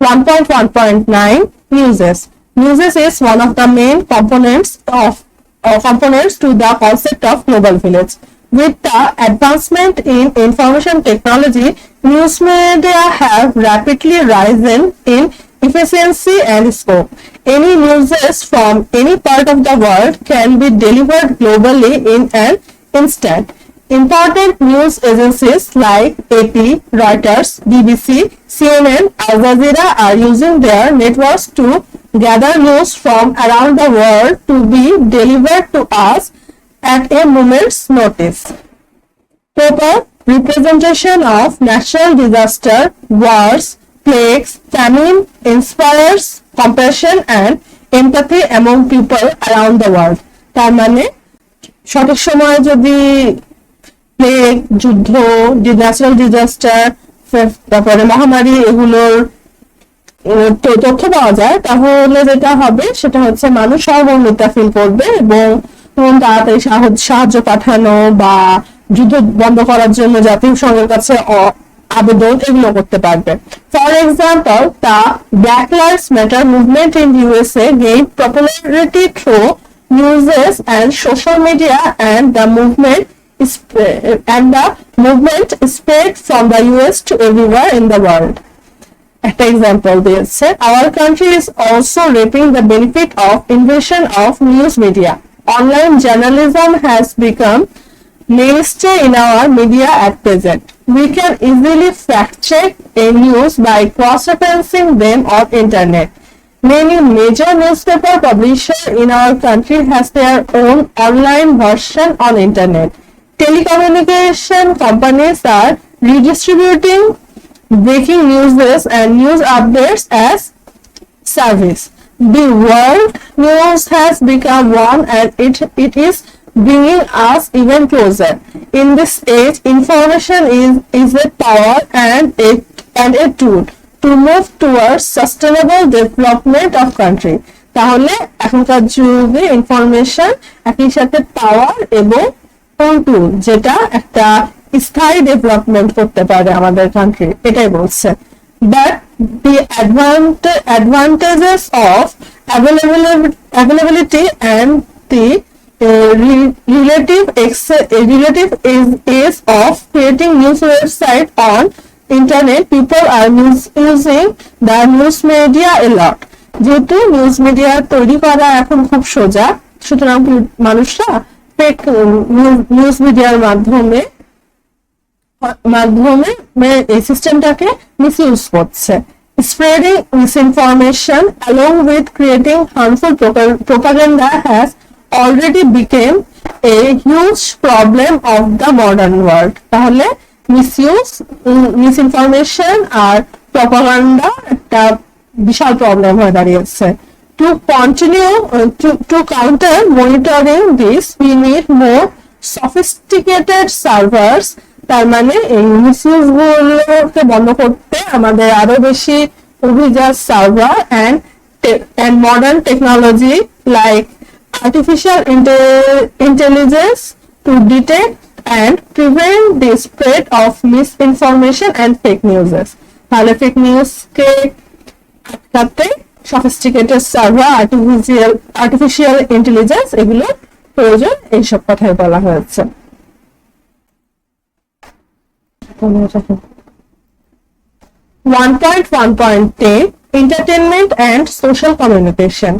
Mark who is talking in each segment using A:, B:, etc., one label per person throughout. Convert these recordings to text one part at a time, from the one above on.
A: 1.1.9 Newses. Newses is one of the main components to the concept of global village. With the advancement in information technology, news media have rapidly risen in efficiency and scope. Any news from any part of the world can be delivered globally in an instant. Important news agencies like AP, Reuters, BBC, CNN, Al Jazeera are using their networks to gather news from around the world to be delivered to us at a moment's notice. Proper representation of natural disaster, wars, plagues, famine inspires compassion and empathy among people around the world. তার মানে সঠিক সময়ে যদি plague, যুদ্ধ, natural disaster, তারপরে মহামারী এগুলোর তথ্য পাওয়া যায়, তাহলে যেটা হবে সেটা হচ্ছে মানুষ সহমর্মিতা ফিল করবে এবং তাড়াতাড়ি সাহায্য পাঠানো বা যুদ্ধ বন্ধ করার জন্য জাতীয় সংঘের কাছে আবেদন এগুলো করতে পারবে। For example, the black lives matter movement in USA gained popularity through news and social media, and the movement spread from the US to everywhere in the world. একটা এক্সাম্পল দিয়েছে, our country is also reaping the benefit of invention of news media. Online journalism has become mainstay in our media at present. We can easily fact-check a news by cross-referencing them on internet. Many major newspaper publishers in our country has their own online version on internet. Telecommunication companies are redistributing breaking news and news updates as service. The world news has become one, and it is bringing us even closer. In this age, information is a power and a tool to move towards sustainable development of country. তাহলে এখনকার যুগে information একই সাথে পাওয়ার এবং টুল, যেটা একটা স্থায়ী development করতে পারে আমাদের কান্ট্রি, এটাই বলছে। But the advantages of availability and the relative ease of creating news website on internet, people are using the news media a lot. যেহেতু নিউজ মিডিয়া তৈরি করা এখন খুব সোজা, সুতরাং মানুষরা ফেক নিউজ মিডিয়ার মাধ্যমে এই সিস্টেমটাকে মিসইউজ করছে। Spreading misinformation along with creating harmful propaganda has already become a huge problem of the modern world. তাহলে মিসইনফরমেশন আর প্রপাগান্ডা একটা বিশাল প্রবলেম হয়ে দাঁড়িয়েছে। To continue to counter monitoring this, we need more sophisticated servers. তার মানে এই misuse গুলোকে বন্ধ করতে আমাদের আরো বেশি অভিজাত server and modern technology like artificial intelligence to detect and prevent the spread of misinformation and fake news. তাহলে ফেক নিউজকে আটকাতে sophisticated server, artificial intelligence এগুলো প্রয়োজন, এইসব কথাই বলা হয়েছে। 1.1.10 Entertainment and social communication.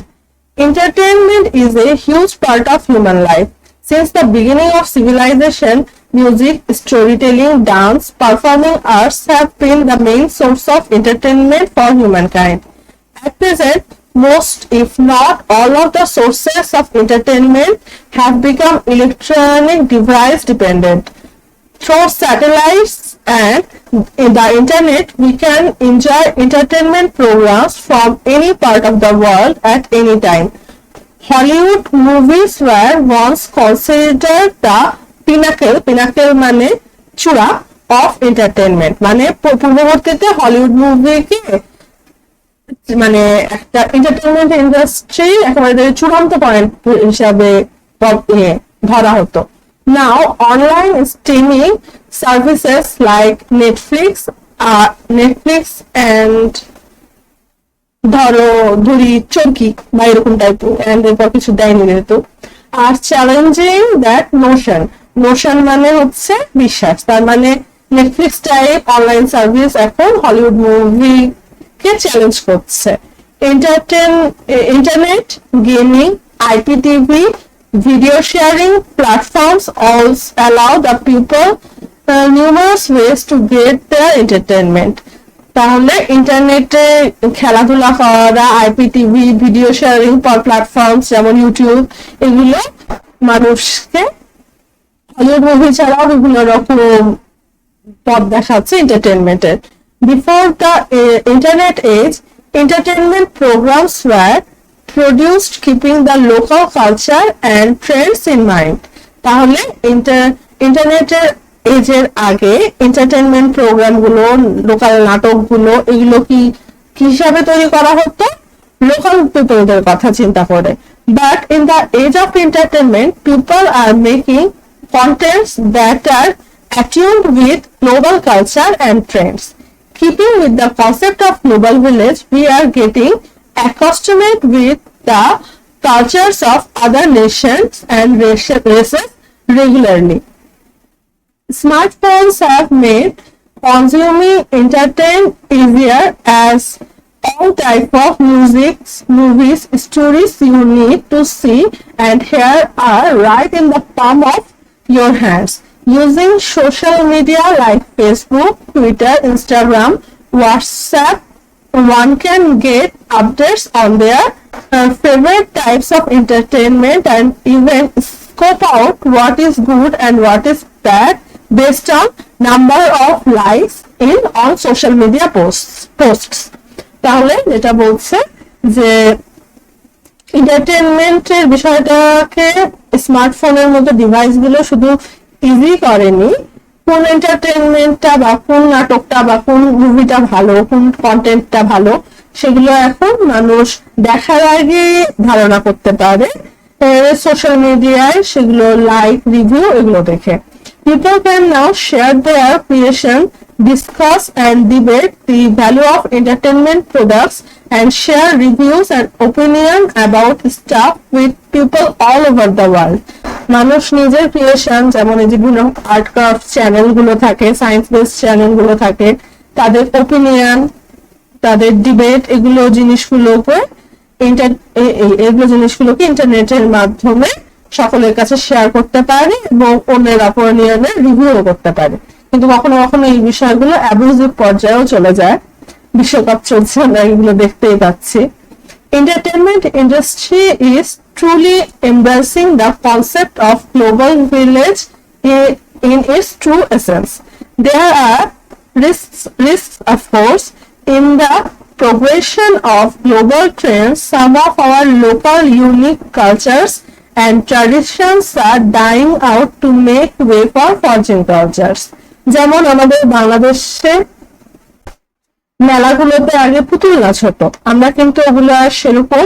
A: Entertainment is a huge part of human life. Since the beginning of civilization, music, storytelling, dance, performing arts have been the main source of entertainment for humankind. At present, most, if not all, of the sources of entertainment have become electronic device dependent. Through satellites and the internet, we can enjoy entertainment programs from any part of the world at any time. Hollywood movies were once considered the pinnacle মানে চূড়া of entertainment, মানে পূর্ববর্তীতে Hollywood মুভিকে মানে একটা entertainment industry একেবারে চূড়ান্ত point হিসাবে ধরা হতো। Now, online streaming services like Netflix and ধরো ধরি চরকি বা এরকম টাইপের, এন্ড এরপর কিছু দেয়নি যেহেতু। আর চ্যালেঞ্জিং দ্যাট নোশন, নোশন মানে হচ্ছে বিশ্বাস, তার মানে নেটফ্লিক্স টাইপ অনলাইন সার্ভিস এখন হলিউড মুভি কে চ্যালেঞ্জ করছে। Internet, gaming, IPTV, video sharing platforms also allow the people numerous ways to get their entertainment. তাহলে ইন্টারনেটে খেলাধুলা করা, আইপিটিভি, ভিডিও শেয়ারিং প্ল্যাটফর্মস যেমন ইউটিউব, এগুলো মানুষকে হলিউড মুভি ছাড়াও বিভিন্ন রকম পথ দেখাচ্ছে এন্টারটেনমেন্টের। Before the internet age, entertainment programs were produced keeping the local culture and trends in mind. তাহলে ইন্টারনেটের এজের আগে এন্টারটেনমেন্ট প্রোগ্রাম গুলো, লোকাল নাটক গুলো, এগুলো কি হিসাবে তৈরি করা হতো? লোকাল পিপলদের কথা চিন্তা করে। But in the age of entertainment people are making contents that are attuned with global culture and trends. Keeping with the concept of global village, we are getting accustomed with the cultures of other nations and races regularly. Smartphones have made consuming entertainment easier, as all type of music, movies, stories you need to see and hear are right in the palm of your hands. Using social media like Facebook, Twitter, Instagram, WhatsApp, one can get updates on their favorite types of entertainment and even scope out what is good and what is bad based on number of likes on social media posts. তাহলে যেটা বলছে যে এন্টারটেনমেন্টের বিষয়টাকে স্মার্টফোনের মতো device গুলো শুধু ইজি করেনি, কোন এন্টারটেনমেন্টটা বা কোন নাটকটা বা কোন মুভিটা ভালো, কোন কন্টেন্টটা ভালো, সেগুলো এখন মানুষ দেখার আগে ধারণা করতে পারে সোশ্যাল মিডিয়ায়, সেগুলো লাইক, রিভিউ এগুলো দেখে। People can now share their creation, discuss and debate the value of entertainment products, and share reviews and opinions about stuff with people all over the world. মানুষ নিজের ক্রিয়েশন, যেমন এই যে বিভিন্ন আর্ট ক্রাফট চ্যানেল গুলো থাকে, science based channel গুলো থাকে, তাদের ওপিনিয়ন, তাদের ডিবেট, এগুলো জিনিসগুলোকে ইন্টারনেটের মাধ্যমে সকলের কাছে শেয়ার করতে পারে এবং অন্যের অপিনিয়নের রিভিউ করতে পারে। কিন্তু কখনো কখনো এই বিষয়গুলো অ্যাবিউজিভ পর্যায়েও চলে যায়। বিশ্বকাপ চলছে, আমরা এগুলো দেখতেই পাচ্ছি। Entertainment industry is truly embracing the concept of global village in its true essence. There are risks of course in the progression of global trends. Some of our local unique cultures and traditions are dying out to make way for foreign cultures. যেমন আমাদের বাংলাদেশে মেলাগুলোতে আগে পুতুল নাচ হতো, আমরা কিন্তু ওগুলো আর সেরকম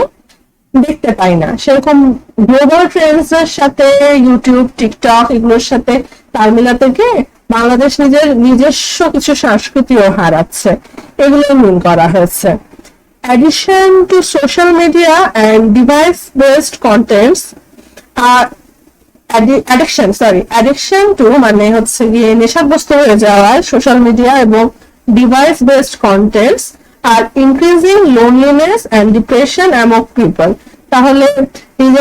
A: দেখতে পাই না। সেরকম গ্লোবাল ট্রেন্ডস এর সাথে ইউটিউব, টিকটক এগুলোর সাথে তাল মিলাতে গিয়ে বাংলাদেশ নিজস্ব কিছু সংস্কৃতিও হারাচ্ছে, এগুলো মিন করা হয়েছে। Addition to social media and device-based contents are addiction to মানে হচ্ছে গিয়ে নেশাগ্রস্ত হয়ে যাওয়ার সোশ্যাল মিডিয়া এবং device based contents are increasing loneliness and depression among people. তাহলে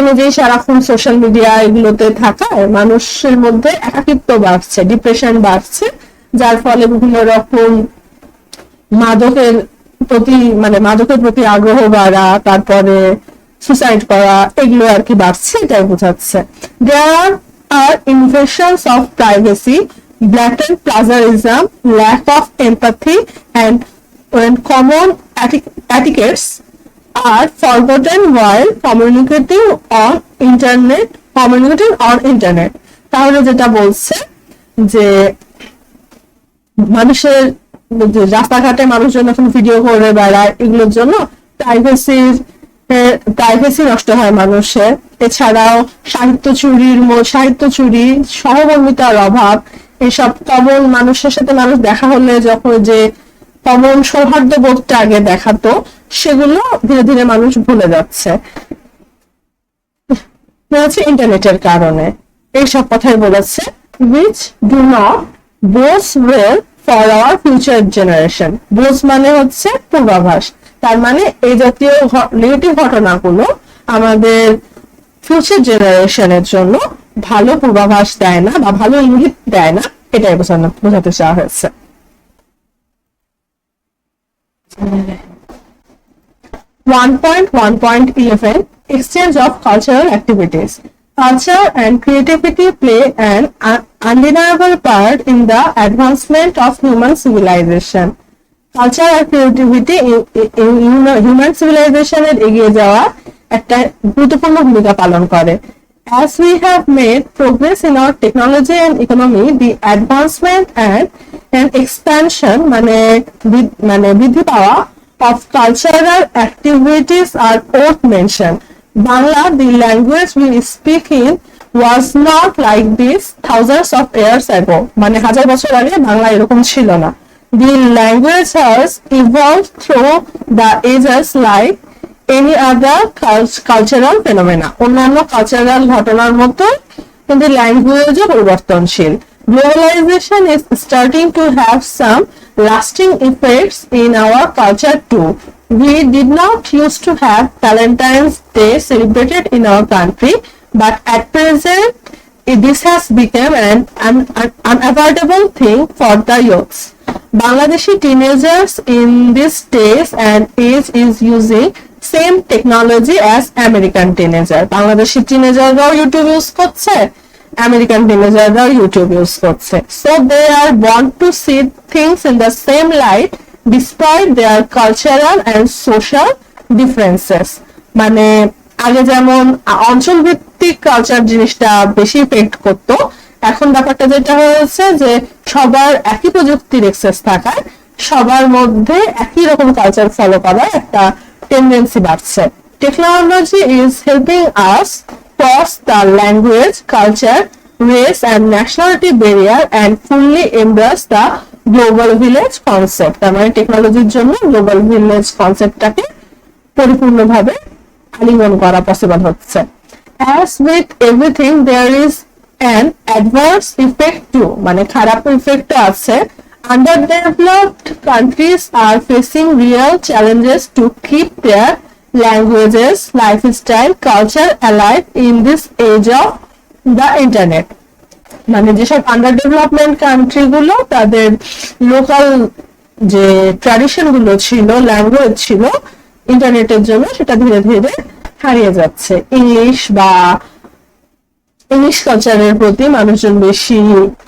A: নিজেই সারাক্ষণ সোশ্যাল মিডিয়া এগুলোতে থাকায় মানুষের মধ্যে একাকিত্ব বাড়ছে, ডিপ্রেশন বাড়ছে, যার ফলে বিভিন্ন রকম মাদকের প্রতি আগ্রহ বাড়া, তারপরে সুসাইড করা, এগুলো আর কি বাড়ছে, এটাই বোঝাচ্ছে। There are invasions of privacy, blatant plagiarism, lack of empathy, and when common etiquettes are forgotten while communicating on internet. তাহলে যেটা বলছে যে মানুষের রাস্তাঘাটে মানুষজন এখন ভিডিও করে বেড়ায়, এগুলোর জন্য প্রাইভেসি নষ্ট হয় মানুষের। এছাড়াও সাহিত্য চুরি, সহমর্মিতার অভাব, এসব কমন মানুষের সাথে মানুষ দেখা হলে যখন যে কমন সৌহার্দ্যবোধটা আগে দেখাতো, সেগুলো ধীরে ধীরে মানুষ ভুলে যাচ্ছে। হচ্ছে ইন্টারনেটের কারণে এইসব কথাই বলেছে, which do not bode well for our future generation। বোঝ মানে হচ্ছে পূর্বাভাস, তার মানে এই জাতীয় নেগেটিভ ঘটনাগুলো আমাদের ফিউচার জেনারেশনের জন্য ভালো পূর্বাভাস দেয় না বা ভালো ইঙ্গিত দেয় না, এটাই বোঝাতে চাওয়া হয়েছে। 1.1.11 Exchange of cultural activities. Culture and creativity play an undeniable part in the advancement of human civilization. Culture and creativity human civilization এর এগিয়ে যাওয়া একটা গুরুত্বপূর্ণ ভূমিকা পালন করে। As we have made progress in our technology and economy, the advancement and expansion মানে বৃদ্ধি পাওয়া of cultural activities are worth mention. Bangla, the language we speak in, was not like this thousands of years ago. মানে হাজার বছর আগে বাংলা এরকম ছিল না। The language has evolved through the ages like any other cultural phenomena. অন্যান্য cultural ঘটনার মতো কিন্তু ল্যাঙ্গুয়েজও পরিবর্তনশীল। Globalization is starting to have some lasting effects in our culture too. We did not used to have Valentine's Day celebrated in our country, but at present this has become an unavoidable thing for the youths. Bangladeshi teenagers in these days and age is using same technology as American teenager. Bangladeshi teenagerরাও YouTube use করছে, American টিনেজাররাও YouTube use করছে। So they are want to see things in the same light despite their cultural and social differences. মানে আগে যেমন অঞ্চল ভিত্তিক culture জিনিসটা বেশি ইফেক্ট করতো, এখন ব্যাপারটা যেটা হয়েছে যে সবার একই প্রযুক্তির এক্সেস থাকায় সবার মধ্যে একই রকম কালচার ফলো করার একটা টেন্ডেন্সি বাড়ছে। Technology is helping us cross the language, culture, race and nationality barrier and fully embrace the global village concept. তার মানে টেকনোলজির জন্য গ্লোবাল ভিলেজ কনসেপ্টটাকে পরিপূর্ণভাবে আলিঙ্গন করা পসিবল হচ্ছে। As with everything there is an adverse effect too, মানে খারাপ ইফেক্ট আছে। Underdeveloped countries are facing real challenges to keep their languages, lifestyle, culture alive in this age of the internet. মানে যেসব under development country গুলো তাদের local যে tradition গুলো ছিল, ল্যাঙ্গুয়েজ ছিল, ইন্টারনেটের জন্য সেটা ধীরে ধীরে হারিয়ে যাচ্ছে। ইংলিশ কালচারের প্রতি মানুষজন বেশি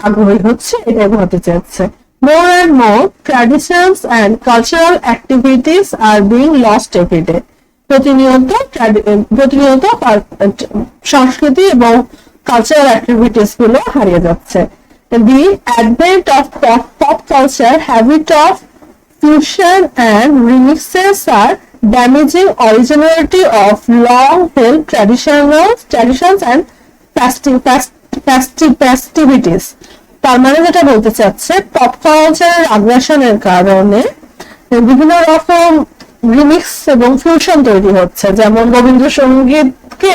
A: আগ্রহী হচ্ছে, এটাই বোঝাতে চাচ্ছে। More and more traditions and cultural activities are being lost every day. প্রতিনিয়ত সংস্কৃতি এবং কালচারাল অ্যাক্টিভিটিস গুলো হারিয়ে যাচ্ছে। The advent of pop culture, habit of fusion and remixes are damaging originality of long-held traditions and festivities. তার মানে যেটা বলতে চাচ্ছে, পপ কালচারের আগ্রাসনের কারণে বিভিন্ন রকম রিমিক্স এবং ফিউশন তৈরি হচ্ছে। যেমন রবীন্দ্রসঙ্গীতকে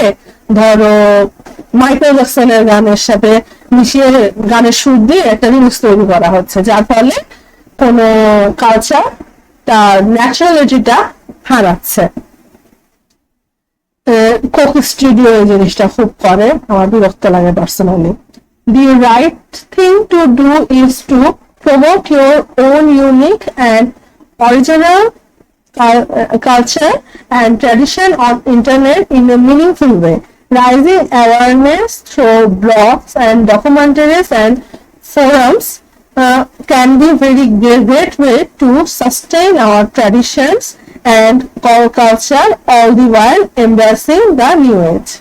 A: ধরো মাইকেল জ্যাকসনের গানের সাথে মিশিয়ে গানের সুর দিয়ে একটা রিমিক্স তৈরি করা হচ্ছে, যার ফলে কোন কালচার তার ন্যাচারালিটিটা হারাচ্ছে। কোক স্টুডিও এই জিনিসটা খুব করে, আমার বিরক্ত লাগে personally. The right thing to do is to promote your own unique and original culture and tradition on internet in a meaningful way. Raising awareness through blogs and documentaries and forums can be very great way to sustain our traditions and culture, all the while embracing the new age.